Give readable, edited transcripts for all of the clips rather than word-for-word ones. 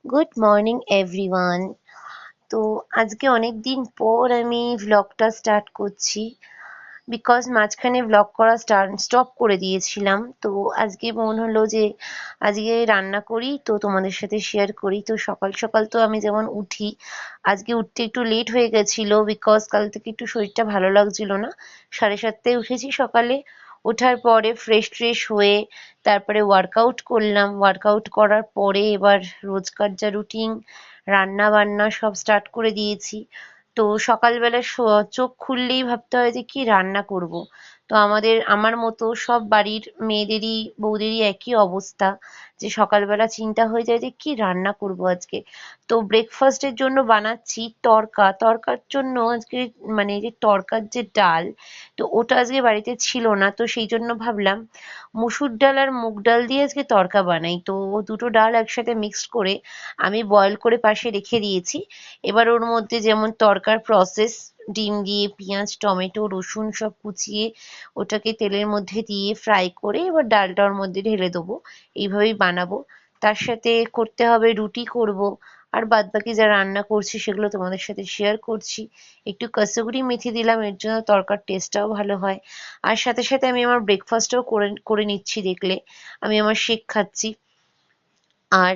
Good morning everyone. তো আজকে অনেক দিন পর আমি ভ্লগটা স্টার্ট করছি, বিকজ মাঝখানে ভ্লগ করা স্টপ করে দিয়েছিলাম। তো আজকে মন হলো যে আজকে রান্না করি, তো তোমাদের সাথে শেয়ার করি। তো সকাল সকাল তো আমি যেমন উঠি, আজকে উঠতে একটু লেট হয়ে গেছিলো, বিকজ কাল থেকে একটু শরীরটা ভালো লাগছিল না। 7:30টায় উঠেছি সকালে। ওঠার পরে ফ্রেশ ট্রেশ হয়ে তারপরে ওয়ার্কআউট করলাম। ওয়ার্কআউট করার পরে এবার রোজকার যা রুটিন, রান্না বান্না সব স্টার্ট করে দিয়েছি। তো সকালবেলা চোখ খুললেই ভাবতে হয় যে কি রান্না করব। তো আমার মতো সব বাড়ির মেয়েদেরই, বউদেরই একই অবস্থা, যে সকালবেলা চিন্তা হয়ে যায় যে কি রান্না করব আজকে। তো ব্রেকফাস্টের জন্য বানাচ্ছি তড়কা। তড়কার জন্য আজকে মানে যে তড়কার যে ডাল, তো ওটা আজকে বাড়িতে ছিল না, তো সেই জন্য ভাবলাম মুসুর ডাল আর মুগ ডাল দিয়ে আজকে তড়কা বানাই। তো দুটো ডাল একসাথে মিক্সড করে আমি বয়েল করে পাশে রেখে দিয়েছি। এবার ওর মধ্যে যেমন তড়কার প্রসেস, ডিম দিয়ে পেঁয়াজ টমেটো রসুন সব কুচিয়ে ওটাকে তেলের মধ্যে দিয়ে ফ্রাই করে এবার ডালটা ওর মধ্যে ঢেলে দেবো। এইভাবেই বানাবো। তার সাথে করতে হবে রুটি করব। আর বাদবাকি যা রান্না করছি সেগুলো তোমাদের সাথে শেয়ার করছি। একটু কসুরি মেথি দিলাম, এর জন্য তরকার টেস্টটাও ভালো হয়। আর সাথে সাথে আমি আমার ব্রেকফাস্টও করে করে নিচ্ছি। দেখলে আমি আমার শেক খাচ্ছি। আর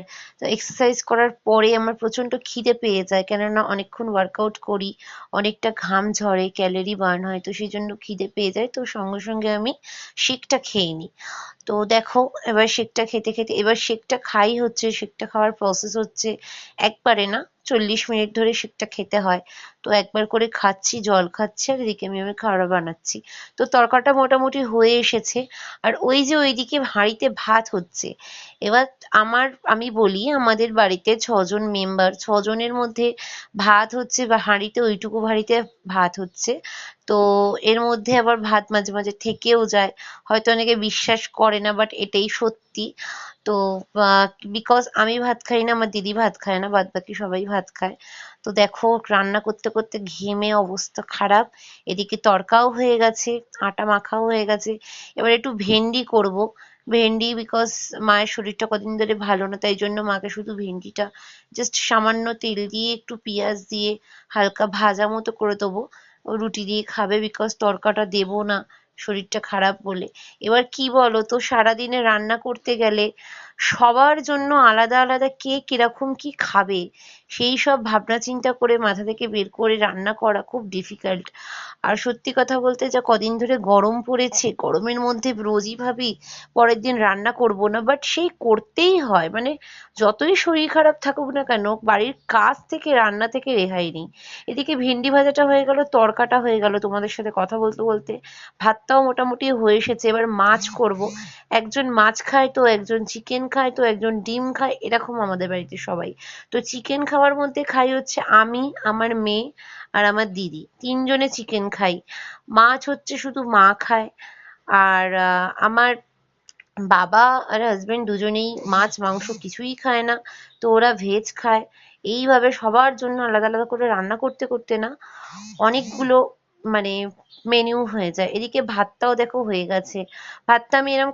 এক্সারসাইজ করার পরে আমার প্রচণ্ড খিদে পেয়ে যায়, কেননা অনেকক্ষণ ওয়ার্কআউট করি, অনেকটা ঘাম ঝরে, ক্যালোরি বার্ন হয়, তো সেই জন্য খিদে পেয়ে যায়। তো সঙ্গে সঙ্গে আমি শেকটা খেয়ে নিই। তো দেখো, এবার শেকটা খেতে খেতে এবার শেকটা খাই হচ্ছে, শেকটা খাওয়ার প্রসেস হচ্ছে একবারে না, 40 মিনিট ধরে শেকটা খেতে হয়। তো একবার করে খাচ্ছি, জল খাচ্ছি, আর এদিকে আমি খাবার বানাচ্ছি। তো তরকাটা মোটামুটি হয়ে এসেছে। আর ওই যে ওইদিকে হাঁড়িতে ভাত হচ্ছে। এবার আমি বলি, আমাদের বাড়িতে 6 জন মেম্বার, 6 জনের মধ্যে ভাত হচ্ছে বা হাঁড়িতে ওইটুকু হাঁড়িতে ভাত হচ্ছে। তো এর মধ্যে আবার ভাত মাঝে মাঝে থেকেও যায়। হয়তো অনেকে বিশ্বাস করে না, বাট এটাই সত্যি। তো বিকজ আমি ভাত খাই না, আমার দিদি ভাত খায় না, বাদ বাকি সবাই ভাত খায়। তো দেখো, রান্না করতে করতে ঘেমে অবস্থা খারাপ। এদিকে তড়কাও হয়ে গেছে, আটা মাখাও হয়ে গেছে। এবার একটু ভেন্ডি করব। ভেন্ডি, বিকজ মায়ের শরীরটা কদিন ধরে ভালো না, তাই জন্য মাকে শুধু ভেন্ডিটা জাস্ট সামান্য তেল দিয়ে একটু পেঁয়াজ দিয়ে হালকা ভাজা মতো করে দেবো। ও রুটি দিয়ে খাবে, বিকজ তড়কাটা দেবো না, শরীরটা খারাপ বলে। এবার কি বলো তো, সারাদিনে রান্না করতে গেলে সবার জন্য আলাদা আলাদা কে কিরকম কি খাবে, সেই সব ভাবনা চিন্তা করে মাথা থেকে বের করে রান্না করা খুব ডিফিকাল্ট। আর সত্যি কথা বলতে, যা কদিন ধরে গরম পড়েছে, গরমের মধ্যে রোজই ভাবি পরের দিন রান্না করব না, বাট সেই করতেই হয়। মানে যতই শরীর খারাপ থাকুক না কেন, বাড়ির কাজ থেকে রান্না থেকে রেহাই নেই। এদিকে ভেন্ডি ভাজাটা হয়ে গেল, তরকাটা হয়ে গেল, তোমাদের সাথে কথা বলতে বলতে ভাতটাও মোটামুটি হয়ে এসেছে। এবার মাছ করব। একজন মাছ খায়, তো একজন চিকেন খায়, তো একজন ডিম খায়, এরকম আমাদের বাড়িতে সবাই। তো চিকেন খাওয়ার মধ্যে খাই হচ্ছে আমি, আমার মেয়ে আর আমার দিদি, 3 জনে চিকেন খাই। মাছ হচ্ছে শুধু মা খায়। আর আমার বাবা আর হাজবেন্ড দুজনেই মাছ মাংস কিছুই খায় না, তো ওরা ভেজ খায়। এইভাবে সবার জন্য আলাদা আলাদা করে রান্না করতে করতে না অনেকগুলো মানে মেনু হয়ে যায়। এদিকে ভাতটাও দেখো হয়ে গেছে। ভাতটা আমি এরকম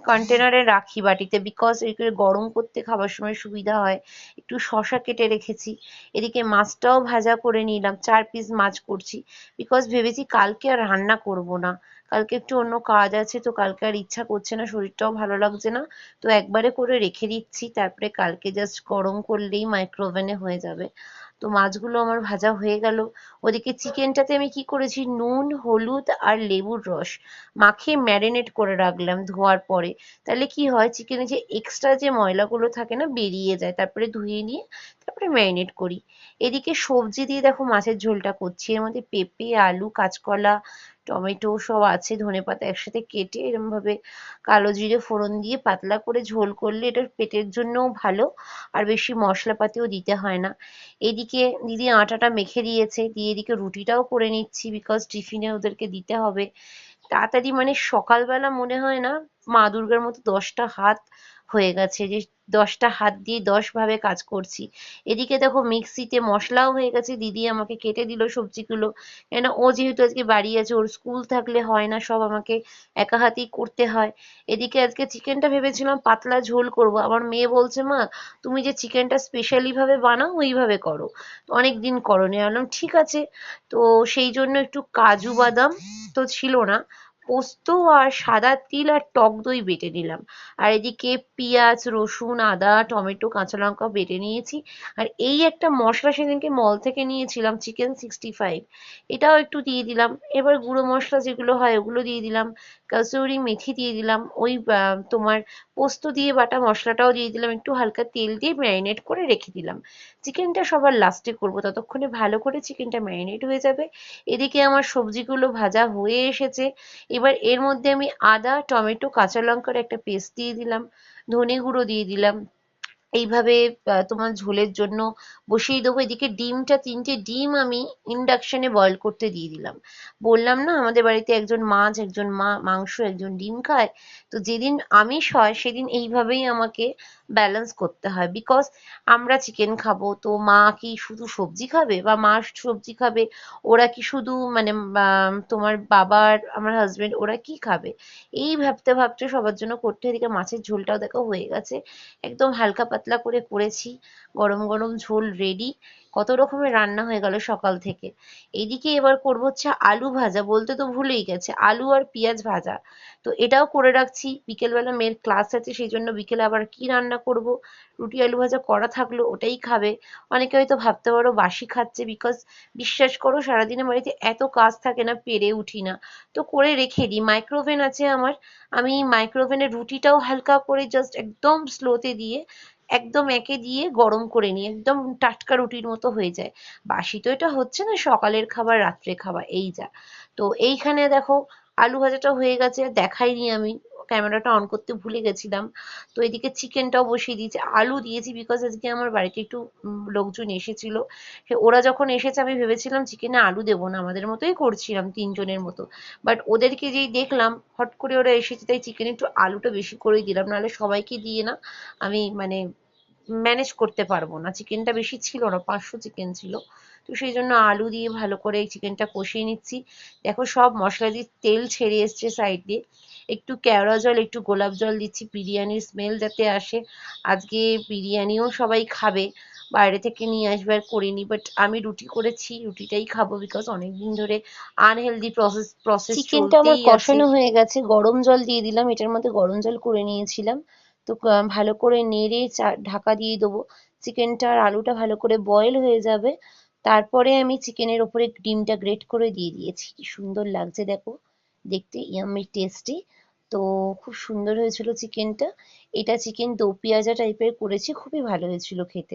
কন্টেনারে রাখি বাটিতে, বিকজ এগুলো গরম করতে খাবার সময় সুবিধা হয়। একটু শসা কেটে রেখেছি। এদিকে মাছটাও ভাজা করে নিলাম, 4 পিস মাছ করছি, বিকজ ভেবেছি কালকে আর রান্না করব না। কালকে একটু অন্য কাজ আছে, তো কালকে আর ইচ্ছা করছে না, শরীরটাও ভালো লাগছে না। তো একবারে করে রেখে দিচ্ছি, তারপরে কালকে জাস্ট গরম করলেই মাইক্রোওভেনে হয়ে যাবে। তো মাছগুলো আমার ভাজা হয়ে গেল। ওদিকে চিকেনটাতে আমি কি করেছি, নুন হলুদ আর লেবুর রস মাখিয়ে ম্যারিনেট করে রাখলাম ধোয়ার পরে। তাহলে কি হয়, চিকেনে যে এক্সট্রা যে ময়লাগুলো থাকে না, বেরিয়ে যায়। তারপরে ধুয়ে নিয়ে তারপরে ম্যারিনেট করি। এদিকে সবজি দিয়ে দেখো মাছের ঝোলটা করছি। এর মধ্যে পেঁপে আলু কাঁচকলা টমেটো সব আছে, ধনেপাতা একসাথে কেটে এরম ভাবে কালো জিরে ফোড়ন দিয়ে পাতলা করে ঝোল করলে এটা পেটের জন্যও ভালো। আর বেশি মশলাপাতিও দিতে হয় না। এদিকে দিদি আটাটা মেখে দিয়েছে, দিয়ে এদিকে রুটিটাও করে নিচ্ছি, বিকজ টিফিনে ওদেরকে দিতে হবে তাড়াতাড়ি। মানে সকালবেলা মনে হয় না মা দুর্গার মতো 10টা হাত হয়ে গেছে, যে 10টা হাত দিয়ে 10 ভাবে কাজ করছি। এদিকে দেখো মিক্সিতে মশলাও হয়ে গেছে, দিদি আমাকে কেটে দিল সবজিগুলো, কেন ও যেহেতু আজকে বাড়ি আছে, ওর স্কুল থাকলে হয় না, সব আমাকে একা হাতেই করতে হয়। এদিকে আজকে চিকেনটা ভেবেছিলাম পাতলা ঝোল করব, আমার মেয়ে বলছে মা তুমি যে চিকেনটা স্পেশালি ভাবে বানাও ওইভাবে করো, অনেকদিন করোনি। আমি বললাম ঠিক আছে। তো সেই জন্য একটু কাজু বাদাম তো ছিল না, পোস্ত আর সাদা তিল আর টক দই বেটে নিলাম। আর এদিকে পেঁয়াজ রসুন আদা টমেটো কাঁচা লঙ্কা বেটে নিয়েছি। আর এই একটা মশলা সেদিনকে মল থেকে নিয়েছিলাম, চিকেন 65, এটাও একটু দিয়ে দিলাম। এবার গুঁড়ো মশলা যেগুলো হয় ওগুলো দিয়ে দিলাম, কসুরি মেথি দিয়ে দিলাম, ওই তোমার পোস্ত দিয়ে বাটা মশলাটাও দিয়ে দিলাম, একটু হালকা তেল দিয়ে ম্যারিনেট করে রেখে দিলাম। চিকেনটা সবার লাস্টে করব, ততক্ষণে ভালো করে চিকেনটা ম্যারিনেট হয়ে যাবে। এদিকে আমার সবজিগুলো ভাজা হয়ে এসেছে। এবার এর মধ্যে আমি আদা টমেটো কাঁচা লঙ্কার একটা পেস্ট দিয়ে দিলাম, ধনে গুঁড়ো দিয়ে দিলাম। এইভাবে তোমার ঝোলের জন্য বসিয়ে দেবো। এদিকে ডিমটা 3টে ডিম আমি ইন্ডাকশনে বয়েল করতে দিয়ে দিলাম। বললাম না আমাদের বাড়িতে একজন মাছ একজন মাংস একজন ডিম খায়, তো যেদিন আমিষ হয় সেদিন এইভাবেই আমাকে ব্যালেন্স করতে হয়। বিকজ আমরা চিকেন খাবো, তো মা কি শুধু সবজি খাবে বা মা সবজি খাবে, ওরা কি শুধু মানে তোমার বাবার আমার হাজবেন্ড ওরা কি খাবে, এই ভাবতে ভাবতে সবার জন্য করতে। এদিকে মাছের ঝোলটাও দেখো হয়ে গেছে, একদম হালকা পাতলা করে করেছি, গরম গরম ঝোল রেডি। কত রকমের রান্না হয়ে গেল সকাল থেকে। এইদিকে এবার করবো হচ্ছে আলু ভাজা, বলতে তো ভুলেই গেছে, আলু আর পেঁয়াজ ভাজা। তো এটাও করে রাখছি, বিকেলবেলা মেয়ের ক্লাস আছে সেই জন্য বিকেলে আবার কি রান্না করব। রুটি আলু ভাজা করা থাকলো ওটাই খাবে। অনেকে হয়তো ভাবতে পারো বাসি খাচ্ছে, বিকজ বিশ্বাস করো সারাদিনের বাড়িতে এত কাজ থাকে না, পেরে উঠি না, তো করে রেখে দিই। মাইক্রোওভেন আছে আমার, আমি মাইক্রোওভেনে রুটিটাও হালকা করে জাস্ট একদম স্লোতে দিয়ে একদম একে দিয়ে গরম করে নিই, একদম টাটকা রুটির মতো হয়ে যায়। বাসি তো এটা হচ্ছে না, সকালের খাবার রাত্রে খাবার এই যা। তো এইখানে দেখো আলু ভাজাটা হয়ে গেছে, দেখাইনি আমি, ক্যামেরাটা অন করতে ভুলে গেছিলাম। তো এদিকে চিকেনটাও বসিয়ে দিয়েছি, আলু দিয়েছি বিকজ আজকে আমার বাড়িতে একটু লোকজন এসেছিল। ওরা যখন এসেছে আমি ভেবেছিলাম চিকেনে আলু দেবো না, আমাদের মতোই করছিলাম 3জনের মতো। বাট ওদেরকে যেই দেখলাম হট করে ওরা এসেছে, তাই চিকেনে একটু আলুটা বেশি করেই দিলাম, নাহলে সবাইকে দিয়ে না আমি মানে ম্যানেজ করতে পারবো না। চিকেনটা বেশি ছিল না, 500 চিকেন ছিল। তো সেই জন্য আলু দিয়ে ভালো করে এই চিকেনটা কষিয়ে নিচ্ছি। দেখো সব মশলা দিয়ে তেল ছেড়ে এসছে সাইড দিয়ে। একটু কেওড়া জল একটু গোলাপ জল দিচ্ছি বিরিয়ানির স্মেল যাতে আসে। আজকে বিরিয়ানিও সবাই খাবে, বাইরে থেকে নিয়ে আসবে আর করিনি, বাট আমি রুটি করেছি, রুটিটাই খাবো বিকজ অনেকদিন ধরে আনহেলদি প্রসেস চিকেনটা আমার চলতেই আছে। কষানো হয়ে গেছে, গরম জল দিয়ে দিলাম, এটার মধ্যে গরম জল করে নিয়েছিলাম। তো ভালো করে নেড়ে ঢাকা দিয়ে দেবো। চিকেনটা আর আলুটা ভালো করে বয়েল হয়ে যাবে, তারপরে আমি চিকেনের ওপরে ডিমটা গ্রেট করে দিয়ে দিয়েছি। কি সুন্দর লাগছে দেখো দেখতে, ইয়াম্মি টেস্টি। তো খুব সুন্দর হয়েছিল চিকেনটা। এটা চিকেন দো পেঁয়াজা টাইপের করেছি, খুবই ভালো হয়েছিল খেতে।